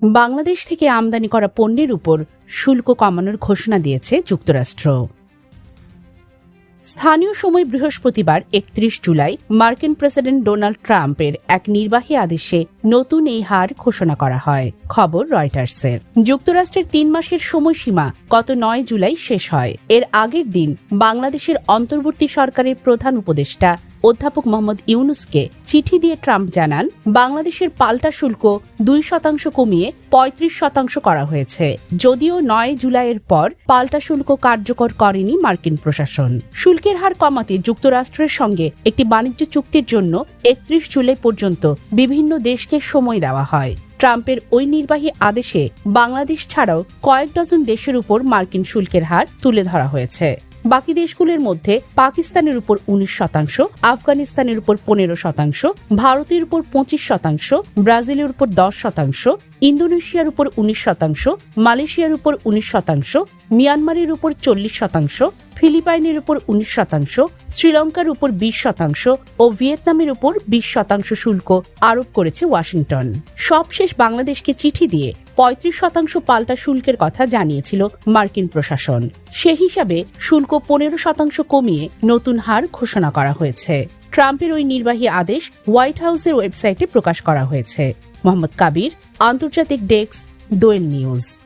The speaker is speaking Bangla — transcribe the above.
বাংলাদেশ থেকে আমদানি করা পণ্যের উপর শুল্ক কমানোর ঘোষণা দিয়েছে যুক্তরাষ্ট্র। স্থানীয় সময় বৃহস্পতিবার ৩১ জুলাই মার্কিন প্রেসিডেন্ট ডোনাল্ড ট্রাম্পের এক নির্বাহী আদেশে নতুন এই হার ঘোষণা করা হয়। খবর রয়টার্সের। যুক্তরাষ্ট্রের ৩ মাসের সময়সীমা গত ৯ জুলাই শেষ হয়। এর আগের দিন বাংলাদেশের অন্তর্বর্তী সরকারের প্রধান উপদেষ্টা অধ্যাপক মোহাম্মদ ইউনুসকে চিঠি দিয়ে ট্রাম্প জানান, বাংলাদেশের পাল্টা শুল্ক ২% কমিয়ে ৩৫% করা হয়েছে। যদিও ৯ জুলাইয়ের পর পাল্টা শুল্ক কার্যকর করেনি মার্কিন প্রশাসন। শুল্কের হার কমাতে যুক্তরাষ্ট্রের সঙ্গে একটি বাণিজ্য চুক্তির জন্য ৩১ জুলাই পর্যন্ত বিভিন্ন দেশকে সময় দেওয়া হয়। ট্রাম্পের ওই নির্বাহী আদেশে বাংলাদেশ ছাড়াও কয়েক ডজন দেশের উপর মার্কিন শুল্কের হার তুলে ধরা হয়েছে। বাকি দেশগুলোর মধ্যে পাকিস্তানের উপর ১৯%, আফগানিস্তানের উপর ১৫%, ভারতের উপর ২৫%, ব্রাজিলের উপর 10%, ইন্দোনেশিয়ার উপর ১৯%, মালয়েশিয়ার উপর ১৯%, মিয়ানমারের উপর ৪০%, ফিলিপাইনের উপর ১৯%, শ্রীলঙ্কার উপর ২০% ও ভিয়েতনামের উপর ২০% শুল্ক আরোপ করেছে ওয়াশিংটন। সবশেষ বাংলাদেশকে চিঠি দিয়ে ৩৫% পাল্টা শুল্কের কথা জানিয়েছিল মার্কিন প্রশাসন। সে হিসাবে শুল্ক ১৫% কমিয়ে নতুন হার ঘোষণা করা হয়েছে। ট্রাম্পের ওই নির্বাহী আদেশ হোয়াইট হাউসের ওয়েবসাইটে প্রকাশ করা হয়েছে। মোহাম্মদ কাবির, আন্তর্জাতিক ডেস্ক, দোয়েল নিউজ।